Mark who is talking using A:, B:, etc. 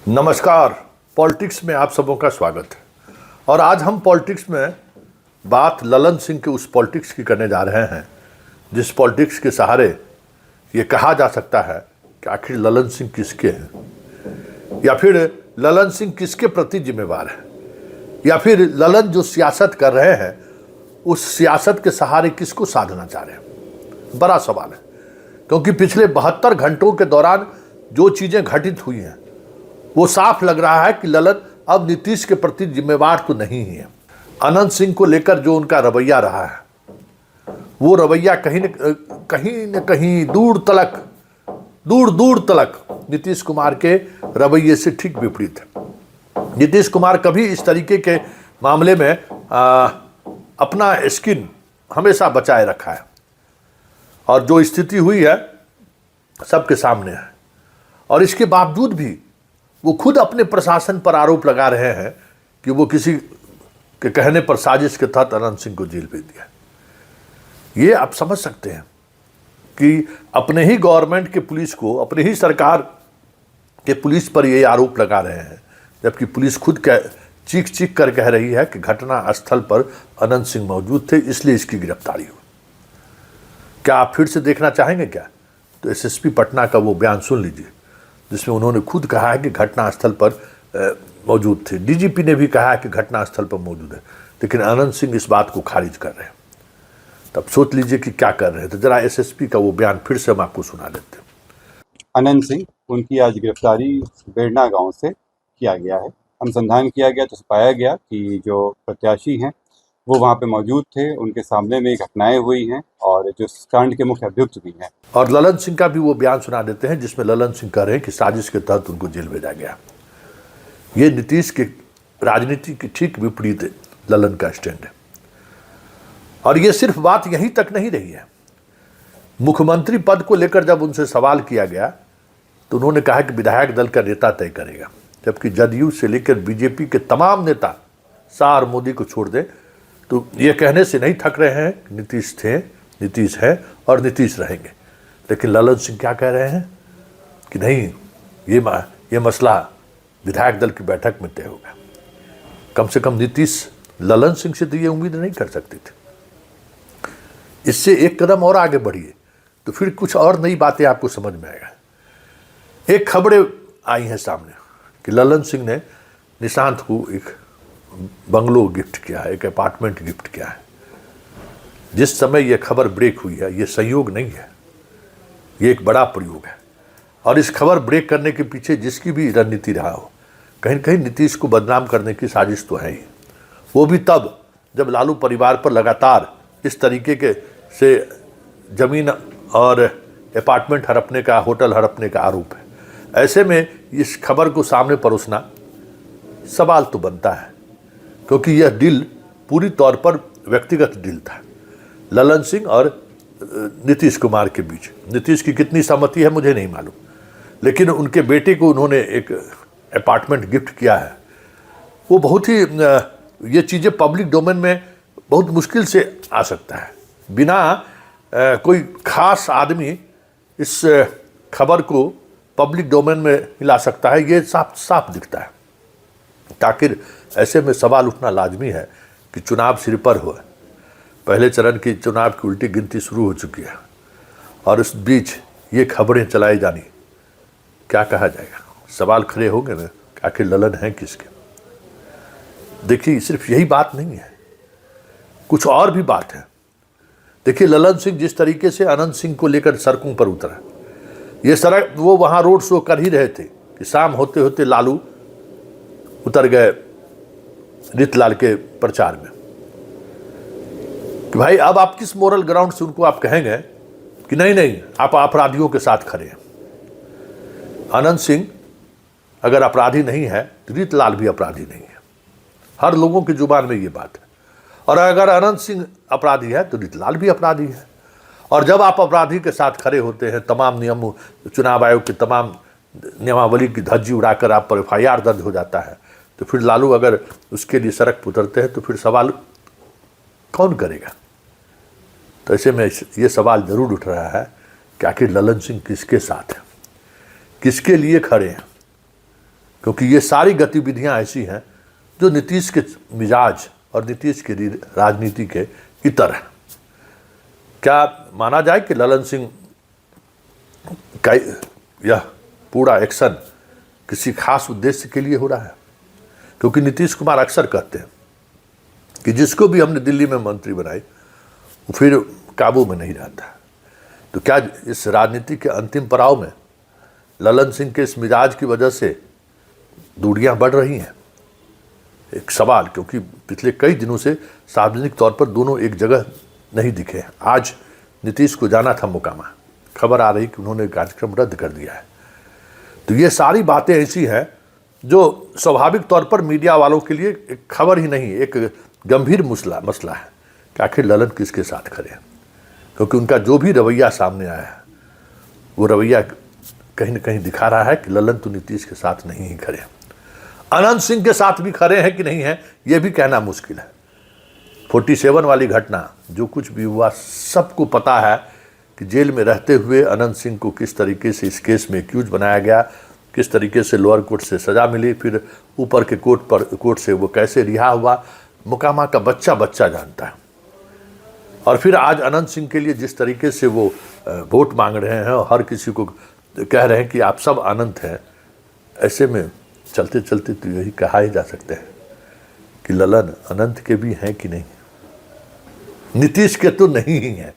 A: नमस्कार। पॉलिटिक्स में आप सबों का स्वागत है। और आज हम पॉलिटिक्स में बात ललन सिंह के उस पॉलिटिक्स की करने जा रहे हैं जिस पॉलिटिक्स के सहारे ये कहा जा सकता है कि आखिर ललन सिंह किसके हैं, या फिर ललन सिंह किसके प्रति जिम्मेवार है, या फिर ललन जो सियासत कर रहे हैं उस सियासत के सहारे किसको साधना चाह रहे हैं। बड़ा सवाल है, क्योंकि पिछले 72 घंटों के दौरान जो चीज़ें घटित हुई हैं वो साफ लग रहा है कि ललन अब नीतीश के प्रति जिम्मेवार तो नहीं ही है। अनंत सिंह को लेकर जो उनका रवैया रहा है वो रवैया कहीं न कहीं दूर दूर तलक नीतीश कुमार के रवैये से ठीक विपरीत है। नीतीश कुमार कभी इस तरीके के मामले में अपना स्किन हमेशा बचाए रखा है, और जो स्थिति हुई है सबके सामने है। और इसके बावजूद भी वो खुद अपने प्रशासन पर आरोप लगा रहे हैं कि वो किसी के कहने पर साजिश के तहत अनंत सिंह को जेल भेज दिया। ये आप समझ सकते हैं कि अपने ही गवर्नमेंट के पुलिस को, अपने ही सरकार के पुलिस पर ये आरोप लगा रहे हैं, जबकि पुलिस खुद चीख चीख कर कह रही है कि घटना स्थल पर अनंत सिंह मौजूद थे, इसलिए इसकी गिरफ्तारी हुई। क्या आप फिर से देखना चाहेंगे क्या? तो एसएसपी पटना का वो बयान सुन लीजिए जिसमें उन्होंने खुद कहा है कि घटनास्थल पर मौजूद थे। डीजीपी ने भी कहा है कि घटनास्थल पर मौजूद है, लेकिन अनंत सिंह इस बात को खारिज कर रहे हैं। तब सोच लीजिए कि क्या कर रहे हैं। तो जरा एसएसपी का वो बयान फिर से हम आपको सुना देते हैं।
B: अनंत सिंह, उनकी आज गिरफ्तारी बेड़ना गांव से किया गया है। अनुसंधान किया गया तो पाया गया कि जो प्रत्याशी हैं वो वहां पे मौजूद थे, उनके सामने में घटनाएं हुई हैं और जो कांड के मुख्य अभियुक्त भी हैं।
A: और ललन सिंह का भी वो बयान सुना देते हैं जिसमें ललन सिंह कह रहे हैं कि साजिश के तहत उनको जेल भेजा गया। ये नीतीश के राजनीति की ठीक विपरीत ललन का स्टैंड है। और ये सिर्फ बात यहीं तक नहीं रही है। मुख्यमंत्री पद को लेकर जब उनसे सवाल किया गया तो उन्होंने कहा कि विधायक दल का नेता तय करेगा, जबकि जदयू से लेकर बीजेपी के तमाम नेता शाह और मोदी को छोड़ दें तो ये कहने से नहीं थक रहे हैं कि नीतीश थे, नीतीश है और नीतीश रहेंगे। लेकिन ललन सिंह क्या कह रहे हैं कि नहीं, ये मसला विधायक दल की बैठक में तय होगा। कम से कम नीतीश ललन सिंह से तो ये उम्मीद नहीं कर सकते थे। इससे एक कदम और आगे बढ़िए तो फिर कुछ और नई बातें आपको समझ में आएगा। एक खबरें आई हैं सामने कि ललन सिंह ने निशांत को एक बंगलो गिफ्ट किया है, एक अपार्टमेंट गिफ्ट किया है। जिस समय यह खबर ब्रेक हुई है, ये संयोग नहीं है, ये एक बड़ा प्रयोग है। और इस खबर ब्रेक करने के पीछे जिसकी भी रणनीति रहा हो, कहीं न कहीं नीतीश को बदनाम करने की साजिश तो है ही। वो भी तब जब लालू परिवार पर लगातार इस तरीके के से जमीन और अपार्टमेंट हड़पने का, होटल हड़पने का आरोप है। ऐसे में इस खबर को सामने परोसना सवाल तो बनता है, क्योंकि यह डील पूरी तौर पर व्यक्तिगत डील था ललन सिंह और नीतीश कुमार के बीच। नीतीश की कितनी सहमति है मुझे नहीं मालूम, लेकिन उनके बेटे को उन्होंने एक अपार्टमेंट गिफ्ट किया है। वो बहुत ही ये चीज़ें पब्लिक डोमेन में बहुत मुश्किल से आ सकता है। बिना कोई खास आदमी इस खबर को पब्लिक डोमेन में ला सकता है, ये साफ साफ दिखता है। ताकि ऐसे में सवाल उठना लाजमी है कि चुनाव सिर पर हो। पहले चरण की चुनाव की उल्टी गिनती शुरू हो चुकी है और इस बीच ये खबरें चलाई जानी, क्या कहा जाएगा? सवाल खड़े होंगे ना कि आखिर ललन है किसके। देखिए, सिर्फ यही बात नहीं है, कुछ और भी बात है। देखिए, ललन सिंह जिस तरीके से अनंत सिंह को लेकर सड़कों पर उतरा, ये सड़क वो वहाँ रोड शो कर ही रहे थे कि शाम होते होते लालू उतर गए रीतलाल के प्रचार में कि भाई अब आप किस मोरल ग्राउंड से उनको आप कहेंगे कि नहीं आप अपराधियों के साथ खड़े हैं। अनंत सिंह अगर अपराधी नहीं है तो रीतलाल भी अपराधी नहीं है। हर लोगों की जुबान में ये बात है। और अगर अनंत सिंह अपराधी है तो रीतलाल भी अपराधी है। और जब आप अपराधी के साथ खड़े होते हैं, तमाम नियमों, चुनाव आयोग के तमाम नियमावली की धज्जी उड़ाकर आप पर FIR दर्ज हो जाता है, तो फिर लालू अगर उसके लिए सड़क पर उतरते हैं तो फिर सवाल कौन करेगा? तो ऐसे में ये सवाल जरूर उठ रहा है कि आखिर ललन सिंह किसके साथ है, किसके लिए खड़े हैं। क्योंकि ये सारी गतिविधियां ऐसी हैं जो नीतीश के मिजाज और नीतीश की राजनीति के इतर हैं। क्या माना जाए कि ललन सिंह का यह पूरा एक्शन किसी खास उद्देश्य के लिए हो रहा है? क्योंकि नीतीश कुमार अक्सर कहते हैं कि जिसको भी हमने दिल्ली में मंत्री बनाई वो फिर काबू में नहीं रहता। तो क्या इस राजनीति के अंतिम पड़ाव में ललन सिंह के इस मिजाज की वजह से दूरियां बढ़ रही हैं? एक सवाल, क्योंकि पिछले कई दिनों से सार्वजनिक तौर पर दोनों एक जगह नहीं दिखे। आज नीतीश को जाना था मोकामा, खबर आ रही कि उन्होंने कार्यक्रम रद्द कर दिया है। तो ये सारी बातें ऐसी हैं जो स्वाभाविक तौर पर मीडिया वालों के लिए एक खबर ही नहीं, एक गंभीर मसला है कि आखिर ललन किसके साथ खड़े हैं। क्योंकि उनका जो भी रवैया सामने आया है वो रवैया कहीं ना कहीं दिखा रहा है कि ललन तो नीतीश के साथ नहीं ही खड़े हैं। अनंत सिंह के साथ भी खड़े हैं कि नहीं है ये भी कहना मुश्किल है। 47 वाली घटना, जो कुछ भी हुआ, सबको पता है कि जेल में रहते हुए अनंत सिंह को किस तरीके से इस केस में एक्यूज बनाया गया, किस तरीके से लोअर कोर्ट से सज़ा मिली, फिर ऊपर के कोर्ट से वो कैसे रिहा हुआ, मोकामा का बच्चा जानता है। और फिर आज अनंत सिंह के लिए जिस तरीके से वो वोट मांग रहे हैं और हर किसी को कह रहे हैं कि आप सब अनंत हैं, ऐसे में चलते चलते तो यही कहा ही जा सकता है कि ललन अनंत के भी हैं कि नहीं, नीतीश के तो नहीं ही हैं।